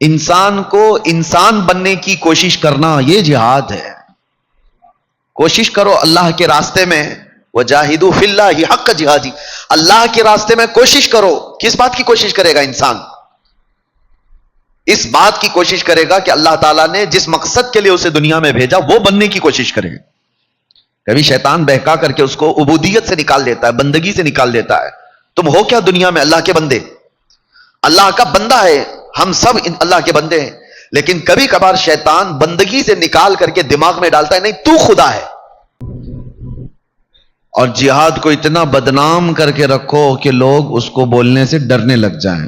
انسان کو انسان بننے کی کوشش کرنا یہ جہاد ہے. کوشش کرو اللہ کے راستے میں. وجاہدوا فی اللہ حق جہادی. اللہ کے راستے میں کوشش کرو. کس بات کی کوشش کرے گا انسان؟ اس بات کی کوشش کرے گا کہ اللہ تعالیٰ نے جس مقصد کے لیے اسے دنیا میں بھیجا وہ بننے کی کوشش کرے. کبھی شیطان بہکا کر کے اس کو عبودیت سے نکال دیتا ہے، بندگی سے نکال دیتا ہے. تم ہو کیا دنیا میں؟ اللہ کے بندے. اللہ کا بندہ ہے، ہم سب اللہ کے بندے ہیں. لیکن کبھی کبھار شیطان بندگی سے نکال کر کے دماغ میں ڈالتا ہے نہیں تو خدا ہے. اور جہاد کو اتنا بدنام کر کے رکھو کہ لوگ اس کو بولنے سے ڈرنے لگ جائیں.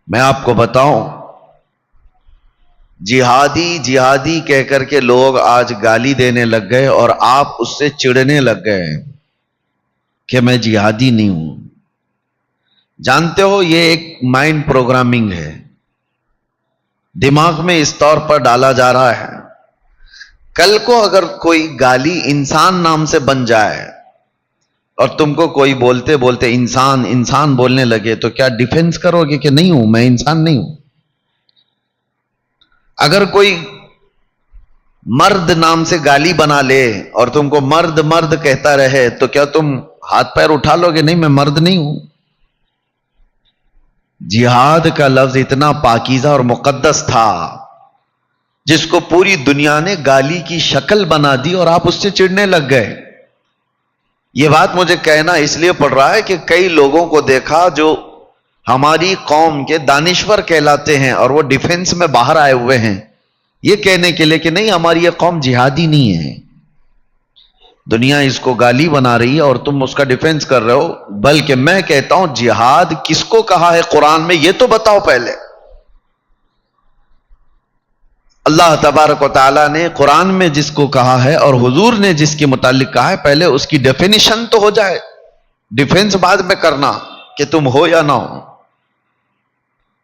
میں آپ کو بتاؤں، جہادی جہادی کہہ کر کے لوگ آج گالی دینے لگ گئے اور آپ اس سے چڑنے لگ گئے کہ میں جہادی نہیں ہوں. جانتے ہو یہ ایک مائنڈ پروگرامنگ ہے، دماغ میں اس طور پر ڈالا جا رہا ہے. کل کو اگر کوئی گالی انسان نام سے بن جائے اور تم کو کوئی بولتے بولتے انسان انسان بولنے لگے تو کیا ڈیفینس کرو گے کہ نہیں ہوں، میں انسان نہیں ہوں؟ اگر کوئی مرد نام سے گالی بنا لے اور تم کو مرد مرد کہتا رہے تو کیا تم ہاتھ پیر اٹھا لو گے نہیں میں مرد نہیں ہوں؟ جہاد کا لفظ اتنا پاکیزہ اور مقدس تھا جس کو پوری دنیا نے گالی کی شکل بنا دی اور آپ اس سے چڑنے لگ گئے. یہ بات مجھے کہنا اس لیے پڑ رہا ہے کہ کئی لوگوں کو دیکھا جو ہماری قوم کے دانشور کہلاتے ہیں اور وہ ڈیفنس میں باہر آئے ہوئے ہیں یہ کہنے کے لیے کہ نہیں ہماری یہ قوم جہادی نہیں ہے. دنیا اس کو گالی بنا رہی ہے اور تم اس کا ڈیفنس کر رہے ہو. بلکہ میں کہتا ہوں جہاد کس کو کہا ہے قرآن میں یہ تو بتاؤ پہلے. اللہ تبارک و تعالیٰ نے قرآن میں جس کو کہا ہے اور حضور نے جس کے متعلق کہا ہے پہلے اس کی ڈیفینیشن تو ہو جائے، ڈیفینس بعد میں کرنا کہ تم ہو یا نہ ہو.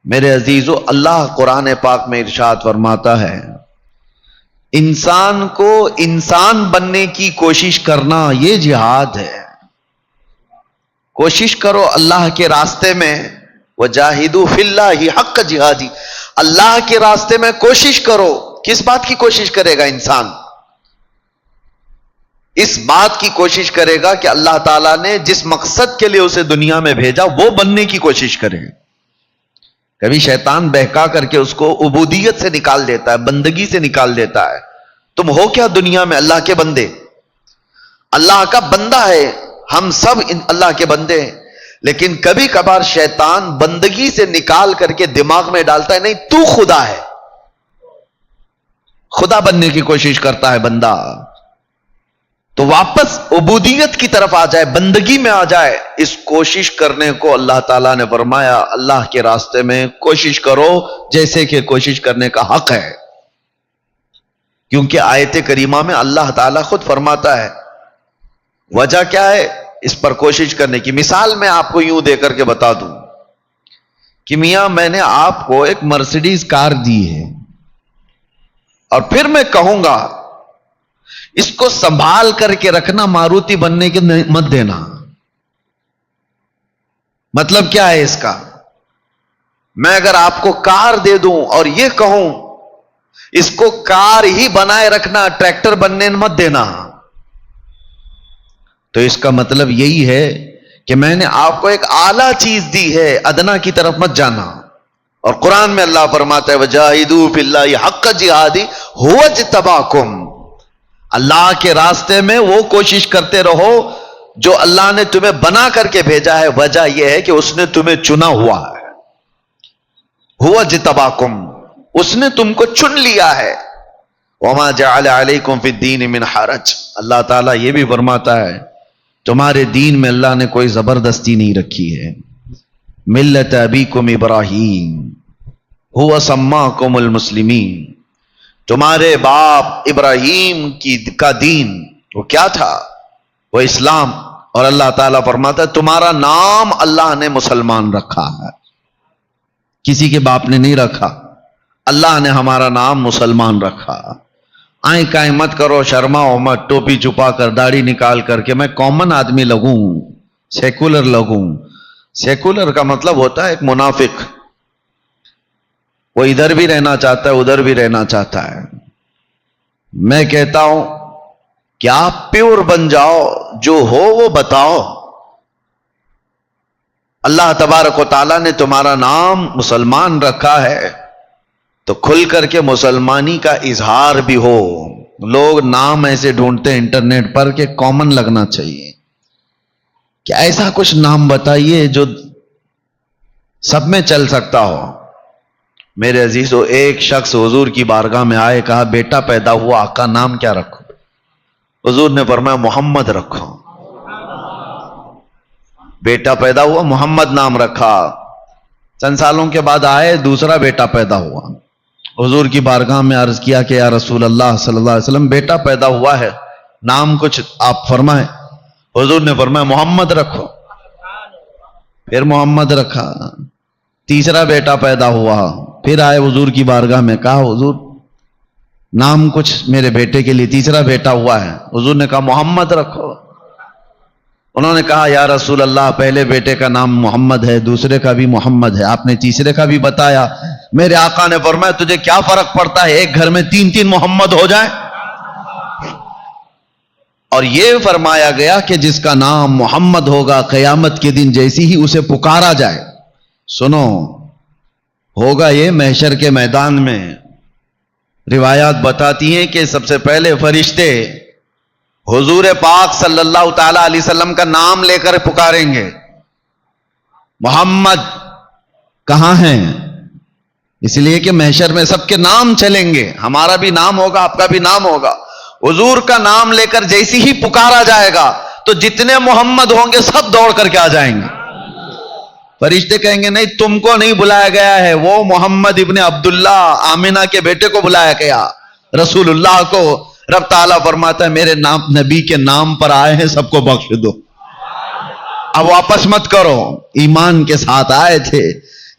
میرے عزیزو، اللہ قرآن پاک میں ارشاد فرماتا ہے انسان کو انسان بننے کی کوشش کرنا یہ جہاد ہے. کوشش کرو اللہ کے راستے میں. وجاہدوا فی اللہ حق جہادی. اللہ کے راستے میں کوشش کرو. کس بات کی کوشش کرے گا انسان؟ اس بات کی کوشش کرے گا کہ اللہ تعالیٰ نے جس مقصد کے لیے اسے دنیا میں بھیجا وہ بننے کی کوشش کرے. کبھی شیطان بہکا کر کے اس کو عبودیت سے نکال دیتا ہے، بندگی سے نکال دیتا ہے. تم ہو کیا دنیا میں؟ اللہ کے بندے. اللہ کا بندہ ہے، ہم سب اللہ کے بندے ہیں. لیکن کبھی کبھار شیطان بندگی سے نکال کر کے دماغ میں ڈالتا ہے نہیں تو خدا ہے. خدا بننے کی کوشش کرتا ہے بندہ. تو واپس عبودیت کی طرف آ جائے، بندگی میں آ جائے. اس کوشش کرنے کو اللہ تعالیٰ نے فرمایا اللہ کے راستے میں کوشش کرو جیسے کہ کوشش کرنے کا حق ہے. کیونکہ آیت کریمہ میں اللہ تعالیٰ خود فرماتا ہے. وجہ کیا ہے اس پر کوشش کرنے کی؟ مثال میں آپ کو یوں دے کر کے بتا دوں کہ میاں میں نے آپ کو ایک مرسیڈیز کار دی ہے اور پھر میں کہوں گا اس کو سنبھال کر کے رکھنا، ماروتی بننے کے مت دینا. مطلب کیا ہے اس کا؟ میں اگر آپ کو کار دے دوں اور یہ کہوں اس کو کار ہی بنائے رکھنا، ٹریکٹر بننے مت دینا، تو اس کا مطلب یہی ہے کہ میں نے آپ کو ایک اعلیٰ چیز دی ہے، ادنا کی طرف مت جانا. اور قرآن میں اللہ فرماتا ہے وجاہدوا فی اللہ حق جہادی هو اجتباکم. اللہ کے راستے میں وہ کوشش کرتے رہو جو اللہ نے تمہیں بنا کر کے بھیجا ہے. وجہ یہ ہے کہ اس نے تمہیں چنا ہوا ہے. هو اجتباکم، اس نے تم کو چن لیا ہے. وما جعل علیکم فی الدین من حرج. اللہ تعالیٰ یہ بھی فرماتا ہے تمہارے دین میں اللہ نے کوئی زبردستی نہیں رکھی ہے. ملت ابیکم ابراہیم هو سماکم المسلمین. تمہارے باپ ابراہیم کا دین وہ کیا تھا؟ وہ اسلام. اور اللہ تعالیٰ فرماتا ہے تمہارا نام اللہ نے مسلمان رکھا ہے، کسی کے باپ نے نہیں رکھا. اللہ نے ہمارا نام مسلمان رکھا. آئیں کائیں مت کرو، شرماؤ مت، ٹوپی چھپا کر داڑھی نکال کر کے میں کامن آدمی لگوں، سیکولر لگوں. سیکولر کا مطلب ہوتا ہے ایک منافق. وہ ادھر بھی رہنا چاہتا ہے ادھر بھی رہنا چاہتا ہے. میں کہتا ہوں کہ آپ پیور بن جاؤ, جو ہو وہ بتاؤ. اللہ تبارک و تعالیٰ نے تمہارا نام مسلمان رکھا ہے تو کھل کر کے مسلمانی کا اظہار بھی ہو. لوگ نام ایسے ڈھونڈتے ہیں انٹرنیٹ پر کہ کامن لگنا چاہیے. کہ ایسا کچھ نام بتائیے جو سب میں چل سکتا ہو. میرے عزیزو, ایک شخص حضور کی بارگاہ میں آئے, کہا بیٹا پیدا ہوا, آقا نام کیا رکھو؟ حضور نے فرمایا محمد رکھو. بیٹا پیدا ہوا, محمد نام رکھا. چند سالوں کے بعد آئے, دوسرا بیٹا پیدا ہوا. حضور کی بارگاہ میں عرض کیا کہ یا رسول اللہ صلی اللہ علیہ وسلم بیٹا پیدا ہوا ہے, نام کچھ آپ فرمائیں. حضور نے فرمایا محمد رکھو. پھر محمد رکھا. تیسرا بیٹا پیدا ہوا, پھر آئے حضور کی بارگاہ میں, کہا حضور نام کچھ میرے بیٹے کے لیے, تیسرا بیٹا ہوا ہے. حضور نے کہا محمد رکھو. انہوں نے کہا یا رسول اللہ پہلے بیٹے کا نام محمد ہے, دوسرے کا بھی محمد ہے, آپ نے تیسرے کا بھی بتایا. میرے آقا نے فرمایا تجھے کیا فرق پڑتا ہے, ایک گھر میں تین تین محمد ہو جائیں. اور یہ فرمایا گیا کہ جس کا نام محمد ہوگا قیامت کے دن جیسی ہی اسے پکارا جائے, سنو ہوگا یہ محشر کے میدان میں. روایات بتاتی ہیں کہ سب سے پہلے فرشتے حضور پاک صلی اللہ تعالی علیہ وسلم کا نام لے کر پکاریں گے, محمد کہاں ہیں؟ اس لیے کہ محشر میں سب کے نام چلیں گے, ہمارا بھی نام ہوگا, آپ کا بھی نام ہوگا. حضور کا نام لے کر جیسی ہی پکارا جائے گا تو جتنے محمد ہوں گے سب دوڑ کر کے آ جائیں گے. فرشتے کہیں گے نہیں تم کو نہیں بلایا گیا ہے, وہ محمد ابن عبداللہ آمنہ کے بیٹے کو بلایا گیا, رسول اللہ کو. رب تعالیٰ فرماتا ہے میرے نام نبی کے نام پر آئے ہیں, سب کو بخش دو, اب واپس مت کرو. ایمان کے ساتھ آئے تھے.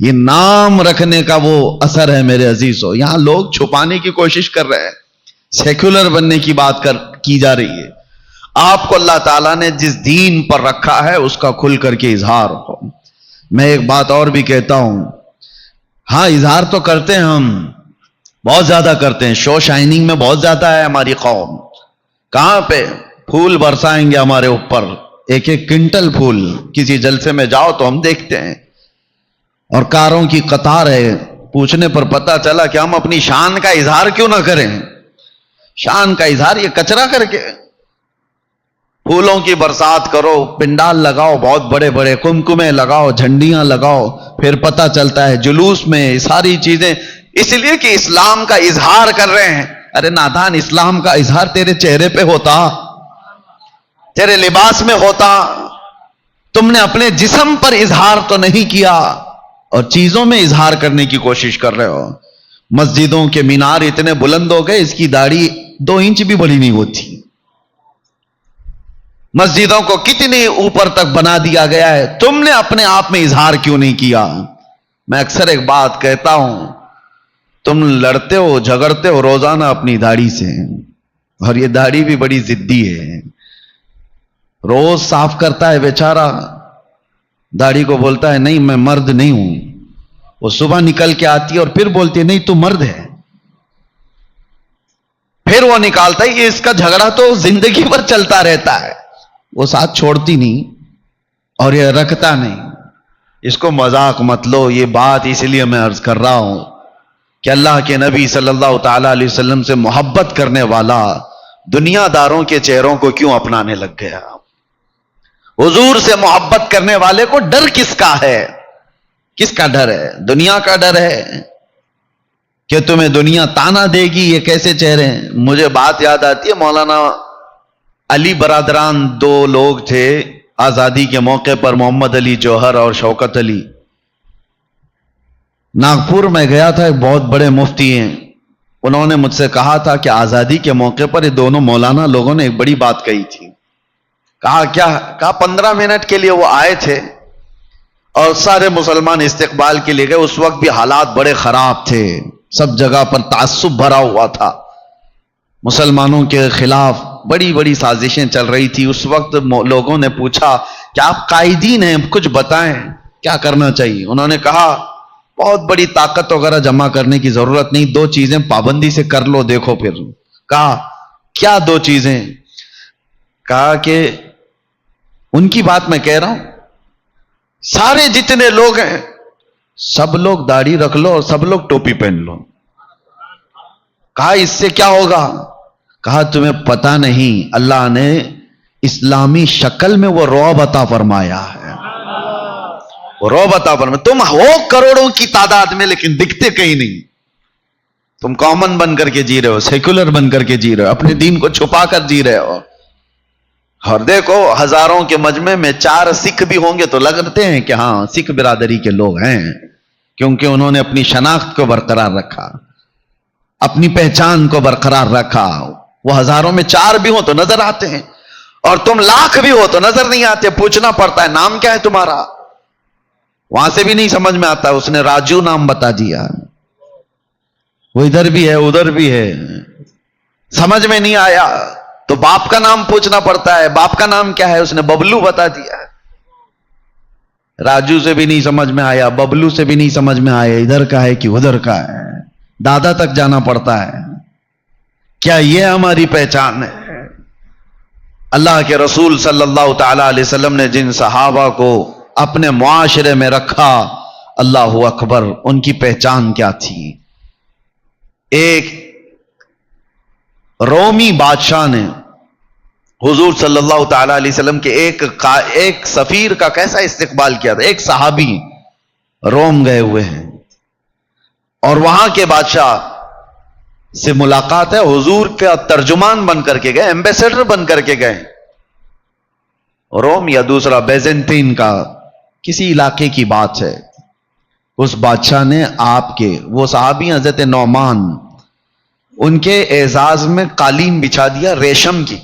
یہ نام رکھنے کا وہ اثر ہے میرے عزیزو. یہاں لوگ چھپانے کی کوشش کر رہے ہیں, سیکولر بننے کی بات کی جا رہی ہے. آپ کو اللہ تعالیٰ نے جس دین پر رکھا ہے اس کا کھل کر کے اظہار ہو. میں ایک بات اور بھی کہتا ہوں, ہاں اظہار تو کرتے ہیں ہم, بہت زیادہ کرتے ہیں. شو شائننگ میں بہت زیادہ ہے ہماری قوم. کہاں پہ پھول برسائیں گے ہمارے اوپر, ایک ایک کنٹل پھول. کسی جلسے میں جاؤ تو ہم دیکھتے ہیں, اور کاروں کی قطار ہے. پوچھنے پر پتا چلا کہ ہم اپنی شان کا اظہار کیوں نہ کریں. شان کا اظہار یہ کچرا کر کے پھولوں کی برسات کرو, پنڈال لگاؤ, بہت بڑے بڑے کمکمے لگاؤ, جھنڈیاں لگاؤ, پھر پتہ چلتا ہے جلوس میں ساری چیزیں, اس لیے کہ اسلام کا اظہار کر رہے ہیں. ارے نادان, اسلام کا اظہار تیرے چہرے پہ ہوتا, تیرے لباس میں ہوتا. تم نے اپنے جسم پر اظہار تو نہیں کیا اور چیزوں میں اظہار کرنے کی کوشش کر رہے ہو. مسجدوں کے مینار اتنے بلند ہو گئے, اس کی داڑھی 2 انچ بھی بڑی نہیں ہوتی. مسجدوں کو کتنی اوپر تک بنا دیا گیا ہے, تم نے اپنے آپ میں اظہار کیوں نہیں کیا. میں اکثر ایک بات کہتا ہوں, تم لڑتے ہو جھگڑتے ہو روزانہ اپنی داڑھی سے, اور یہ داڑھی بھی بڑی ضدی ہے. روز صاف کرتا ہے بیچارہ, داڑھی کو بولتا ہے نہیں میں مرد نہیں ہوں. وہ صبح نکل کے آتی ہے اور پھر بولتی ہے نہیں تو مرد ہے. پھر وہ نکالتا ہے. یہ اس کا جھگڑا تو زندگی بھر چلتا رہتا ہے. وہ ساتھ چھوڑتی نہیں اور یہ رکھتا نہیں. اس کو مذاق مت لو. یہ بات اس لیے میں عرض کر رہا ہوں کہ اللہ کے نبی صلی اللہ تعالی علیہ وسلم سے محبت کرنے والا دنیا داروں کے چہروں کو کیوں اپنانے لگ گیا. حضور سے محبت کرنے والے کو ڈر کس کا ہے؟ کس کا ڈر ہے؟ دنیا کا ڈر ہے کہ تمہیں دنیا تانا دے گی. یہ کیسے چہرے ہیں؟ مجھے بات یاد آتی ہے, مولانا علی برادران 2 لوگ تھے آزادی کے موقع پر, محمد علی جوہر اور شوکت علی. ناگپور میں گیا تھا, ایک بہت بڑے مفتی ہیں, انہوں نے مجھ سے کہا تھا کہ آزادی کے موقع پر یہ دونوں مولانا لوگوں نے ایک بڑی بات کہی تھی. کہا کیا؟ کہا 15 منٹ کے لیے وہ آئے تھے اور سارے مسلمان استقبال کے لیے گئے. اس وقت بھی حالات بڑے خراب تھے, سب جگہ پر تعصب بھرا ہوا تھا, مسلمانوں کے خلاف بڑی بڑی سازشیں چل رہی تھی. اس وقت لوگوں نے پوچھا کہ آپ قائدین ہیں, کچھ بتائیں کیا کرنا چاہیے. انہوں نے کہا بہت بڑی طاقت وغیرہ جمع کرنے کی ضرورت نہیں، دو چیزیں پابندی سے کر لو، دیکھو پھر۔ کہا کیا دو چیزیں؟ کہا کہ ان کی بات میں کہہ رہا ہوں، سارے جتنے لوگ ہیں سب لوگ داڑھی رکھ لو اور سب لوگ ٹوپی پہن لو۔ کہا اس سے کیا ہوگا؟ کہا تمہیں پتہ نہیں، اللہ نے اسلامی شکل میں وہ رعب عطا فرمایا ہے، وہ رعب عطا فرمایا۔ تم ہو کروڑوں کی تعداد میں لیکن دکھتے کہیں نہیں، تم کامن بن کر کے جی رہے ہو، سیکولر بن کر کے جی رہے ہو، اپنے دین کو چھپا کر جی رہے ہو۔ اور دیکھو ہزاروں کے مجمع میں 4 سکھ بھی ہوں گے تو لگتے ہیں کہ ہاں سکھ برادری کے لوگ ہیں، کیونکہ انہوں نے اپنی شناخت کو برقرار رکھا، اپنی پہچان کو برقرار رکھا۔ وہ ہزاروں میں 4 بھی ہوں تو نظر آتے ہیں، اور تم لاکھ بھی ہو تو نظر نہیں آتے، پوچھنا پڑتا ہے نام کیا ہے تمہارا، وہاں سے بھی نہیں سمجھ میں آتا، اس نے راجو نام بتا دیا، وہ ادھر بھی ہے ادھر بھی ہے، سمجھ میں نہیں آیا تو باپ کا نام پوچھنا پڑتا ہے، باپ کا نام کیا ہے، اس نے ببلو بتا دیا۔ راجو سے بھی نہیں سمجھ میں آیا، ببلو سے بھی نہیں سمجھ میں آیا، ادھر کا ہے کہ ادھر کا ہے، دادا تک جانا پڑتا ہے۔ کیا یہ ہماری پہچان ہے؟ اللہ کے رسول صلی اللہ تعالی علیہ وسلم نے جن صحابہ کو اپنے معاشرے میں رکھا، اللہ اکبر، ان کی پہچان کیا تھی؟ ایک رومی بادشاہ نے حضور صلی اللہ تعالی علیہ وسلم کے ایک سفیر کا کیسا استقبال کیا تھا۔ ایک صحابی روم گئے ہوئے ہیں اور وہاں کے بادشاہ سے ملاقات ہے، حضور کا ترجمان بن کر کے گئے، ایمبیسڈر بن کر کے گئے، روم یا دوسرا بیزنٹین کا کسی علاقے کی بات ہے۔ اس بادشاہ نے آپ کے وہ صحابی حضرت نعمان، ان کے اعزاز میں قالین بچھا دیا ریشم کی،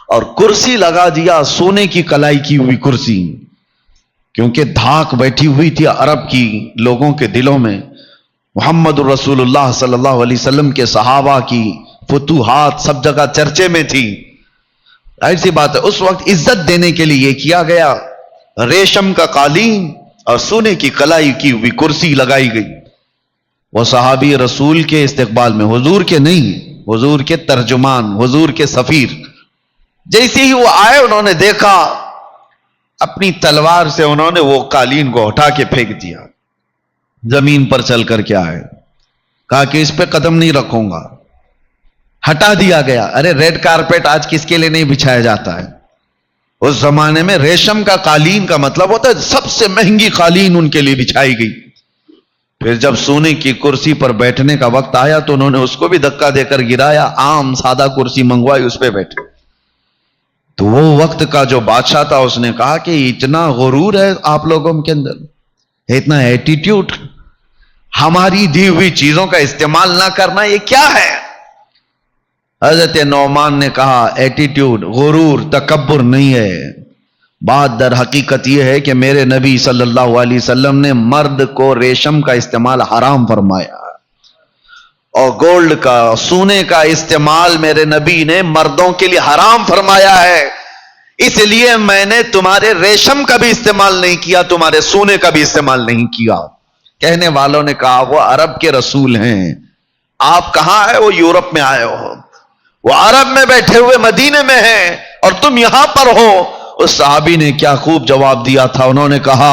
اور کرسی لگا دیا سونے کی کلائی کی ہوئی کرسی، کیونکہ دھاک بیٹھی ہوئی تھی عرب کی لوگوں کے دلوں میں، محمد رسول اللہ صلی اللہ علیہ وسلم کے صحابہ کی فتوحات سب جگہ چرچے میں تھی۔ ایسی بات ہے اس وقت عزت دینے کے لیے یہ کیا گیا، ریشم کا قالین اور سونے کی کلائی کی ہوئی کرسی لگائی گئی۔ وہ صحابی رسول کے استقبال میں، حضور کے نہیں، حضور کے ترجمان، حضور کے سفیر، جیسے ہی وہ آئے انہوں نے دیکھا، اپنی تلوار سے انہوں نے وہ قالین کو ہٹا کے پھینک دیا، زمین پر چل کر کے آئے، کہا کہ اس پہ قدم نہیں رکھوں گا، ہٹا دیا گیا۔ ارے ریڈ کارپیٹ آج کس کے لیے نہیں بچھایا جاتا ہے؟ اس زمانے میں ریشم کا قالین کا مطلب ہوتا ہے سب سے مہنگی قالین ان کے لیے بچھائی گئی۔ پھر جب سونے کی کرسی پر بیٹھنے کا وقت آیا تو انہوں نے اس کو بھی دھکا دے کر گرایا، عام سادہ کرسی منگوائی، اس پہ بیٹھے۔ تو وہ وقت کا جو بادشاہ تھا اس نے کہا کہ اتنا غرور ہے آپ لوگوں کے اندر، اتنا ایٹیٹیوڈ، ہماری دی ہوئی چیزوں کا استعمال نہ کرنا، یہ کیا ہے؟ حضرت نعمان نے کہا ایٹیٹیوڈ، غرور، تکبر نہیں ہے، بات در حقیقت یہ ہے کہ میرے نبی صلی اللہ علیہ وسلم نے مرد کو ریشم کا استعمال حرام فرمایا، اور گولڈ کا، سونے کا استعمال میرے نبی نے مردوں کے لیے حرام فرمایا ہے، اس لیے میں نے تمہارے ریشم کا بھی استعمال نہیں کیا، تمہارے سونے کا بھی استعمال نہیں کیا۔ کہنے والوں نے کہا وہ عرب کے رسول ہیں، آپ کہاں آئے ہو؟ یورپ میں آئے ہو، وہ عرب میں بیٹھے ہوئے مدینے میں ہیں اور تم یہاں پر ہو۔ اس صحابی نے کیا خوب جواب دیا تھا، انہوں نے کہا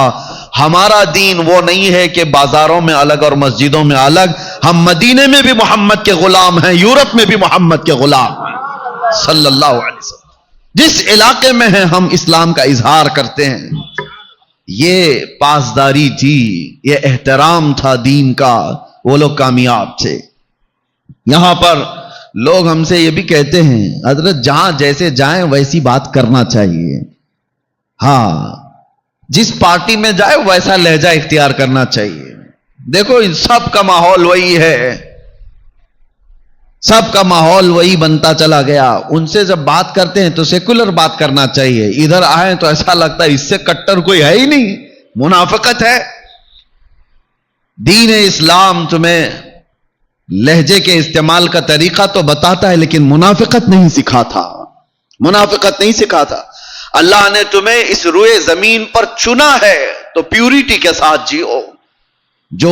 ہمارا دین وہ نہیں ہے کہ بازاروں میں الگ اور مسجدوں میں الگ، ہم مدینے میں بھی محمد کے غلام ہیں، یورپ میں بھی محمد کے غلام ہیں صلی اللہ علیہ وسلم، جس علاقے میں ہیں ہم اسلام کا اظہار کرتے ہیں۔ یہ پاسداری تھی، یہ احترام تھا دین کا، وہ لوگ کامیاب تھے۔ یہاں پر لوگ ہم سے یہ بھی کہتے ہیں حضرت جہاں جیسے جائیں ویسی بات کرنا چاہیے، ہاں جس پارٹی میں جائے ویسا لہجہ اختیار کرنا چاہیے۔ دیکھو ان سب کا ماحول وہی ہے، سب کا ماحول وہی بنتا چلا گیا۔ ان سے جب بات کرتے ہیں تو سیکولر بات کرنا چاہیے، ادھر آئیں تو ایسا لگتا ہے اس سے کٹر کوئی ہے ہی نہیں، منافقت ہے۔ دین اسلام تمہیں لہجے کے استعمال کا طریقہ تو بتاتا ہے لیکن منافقت نہیں سکھاتا، منافقت نہیں سکھاتا۔ اللہ نے تمہیں اس روئے زمین پر چنا ہے تو پیوریٹی کے ساتھ جیو، جو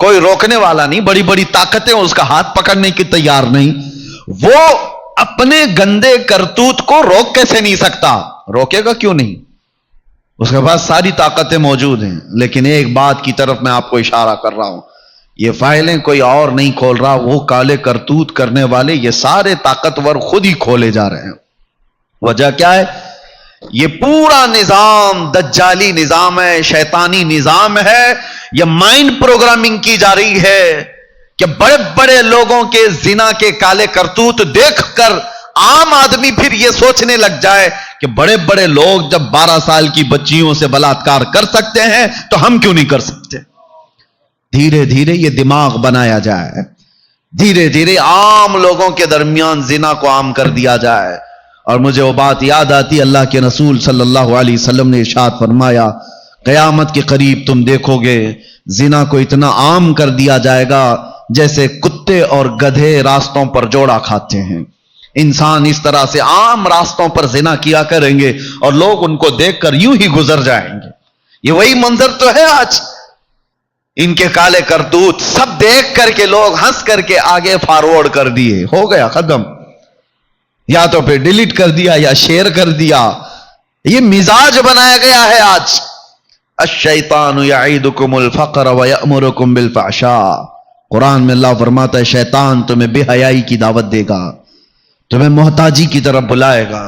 کوئی روکنے والا نہیں، بڑی بڑی طاقتیں اس کا ہاتھ پکڑنے کی تیار نہیں، وہ اپنے گندے کرتوت کو روک کیسے نہیں سکتا؟ روکے گا کیوں نہیں؟ اس کے پاس ساری طاقتیں موجود ہیں، لیکن ایک بات کی طرف میں آپ کو اشارہ کر رہا ہوں، یہ فائلیں کوئی اور نہیں کھول رہا، وہ کالے کرتوت کرنے والے یہ سارے طاقتور خود ہی کھولے جا رہے ہیں۔ وجہ کیا ہے؟ یہ پورا نظام دجالی نظام ہے، شیطانی نظام ہے، یہ مائنڈ پروگرامنگ کی جا رہی ہے کہ بڑے بڑے لوگوں کے زنا کے کالے کرتوت دیکھ کر عام آدمی پھر یہ سوچنے لگ جائے کہ بڑے بڑے لوگ جب 12 سال کی بچیوں سے بلاತ್ಕಾರ کر سکتے ہیں تو ہم کیوں نہیں کر سکتے؟ دھیرے دھیرے یہ دماغ بنایا جائے، دھیرے دھیرے عام لوگوں کے درمیان زنا کو عام کر دیا جائے۔ اور مجھے وہ بات یاد آتی، اللہ کے رسول صلی اللہ علیہ وسلم نے ارشاد فرمایا، قیامت کے قریب تم دیکھو گے زنا کو اتنا عام کر دیا جائے گا جیسے کتے اور گدھے راستوں پر جوڑا کھاتے ہیں۔ انسان اس طرح سے عام راستوں پر زنا کیا کریں گے اور لوگ ان کو دیکھ کر یوں ہی گزر جائیں گے۔ یہ وہی منظر تو ہے آج، ان کے کالے کرتوت سب دیکھ کر کے لوگ ہنس کر کے آگے فارورڈ کر دیے، ہو گیا ختم، یا تو پھر ڈیلیٹ کر دیا یا شیئر کر دیا۔ یہ مزاج بنایا گیا ہے آج۔ الشیطان یعیدکم الفقر ویأمرکم بالفحشاء، قرآن میں اللہ فرماتا ہے شیطان تمہیں بے حیائی کی دعوت دے گا، تمہیں محتاجی کی طرف بلائے گا۔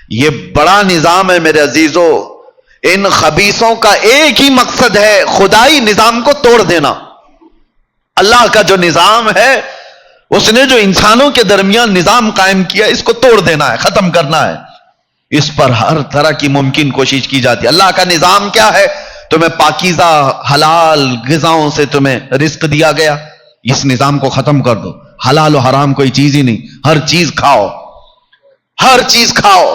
یہ بڑا نظام ہے میرے عزیزو، ان خبیثوں کا ایک ہی مقصد ہے، خدائی نظام کو توڑ دینا۔ اللہ کا جو نظام ہے، اس نے جو انسانوں کے درمیان نظام قائم کیا، اس کو توڑ دینا ہے، ختم کرنا ہے۔ اس پر ہر طرح کی ممکن کوشش کی جاتی ہے۔ اللہ کا نظام کیا ہے؟ تمہیں پاکیزہ حلال غذاؤں سے تمہیں رزق دیا گیا، اس نظام کو ختم کر دو۔ حلال و حرام کوئی چیز ہی نہیں، ہر چیز کھاؤ، ہر چیز کھاؤ۔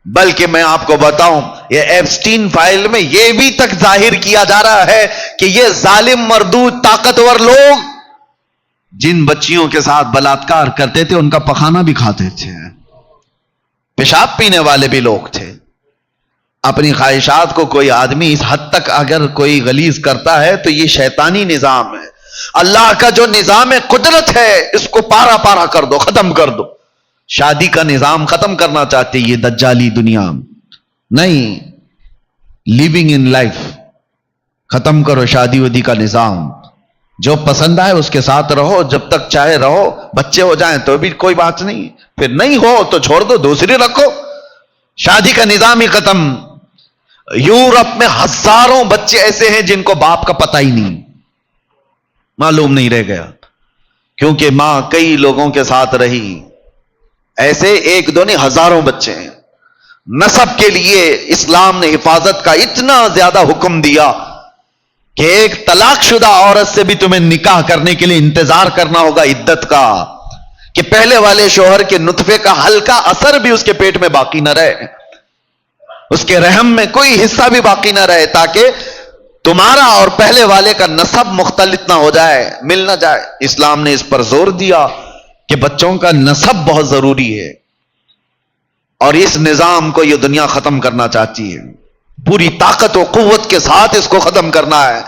بلکہ میں آپ کو بتاؤں، یہ ایپسٹین فائل میں یہ بھی تک ظاہر کیا جا رہا ہے کہ یہ ظالم مردود طاقتور لوگ جن بچیوں کے ساتھ بلاತ್ಕಾರ کرتے تھے ان کا پخانہ بھی کھاتے تھے، پیشاب پینے والے بھی لوگ تھے۔ اپنی خواہشات کو کوئی آدمی اس حد تک اگر کوئی غلیظ کرتا ہے تو یہ شیطانی نظام ہے۔ اللہ کا جو نظام قدرت ہے اس کو پارا پارا کر دو، ختم کر دو۔ شادی کا نظام ختم کرنا چاہتے یہ دجالی دنیا، نہیں، لیونگ ان لائف ختم کرو، شادی ودی کا نظام۔ جو پسند آئے اس کے ساتھ رہو، جب تک چاہے رہو، بچے ہو جائیں تو بھی کوئی بات نہیں، پھر نہیں ہو تو چھوڑ دو، دوسری رکھو۔ شادی کا نظام ہی ختم۔ یورپ میں ہزاروں بچے ایسے ہیں جن کو باپ کا پتہ ہی نہیں، معلوم نہیں رہ گیا، کیونکہ ماں کئی لوگوں کے ساتھ رہی۔ ایسے ایک دو نہیں، ہزاروں بچے ہیں۔ نسب کے لیے اسلام نے حفاظت کا اتنا زیادہ حکم دیا کہ ایک طلاق شدہ عورت سے بھی تمہیں نکاح کرنے کے لیے انتظار کرنا ہوگا عدت کا، کہ پہلے والے شوہر کے نطفے کا ہلکا اثر بھی اس کے پیٹ میں باقی نہ رہے، اس کے رحم میں کوئی حصہ بھی باقی نہ رہے، تاکہ تمہارا اور پہلے والے کا نسب مختلط نہ ہو جائے، مل نہ جائے۔ اسلام نے اس پر زور دیا کہ بچوں کا نسب بہت ضروری ہے، اور اس نظام کو یہ دنیا ختم کرنا چاہتی ہے، پوری طاقت و قوت کے ساتھ اس کو ختم کرنا ہے۔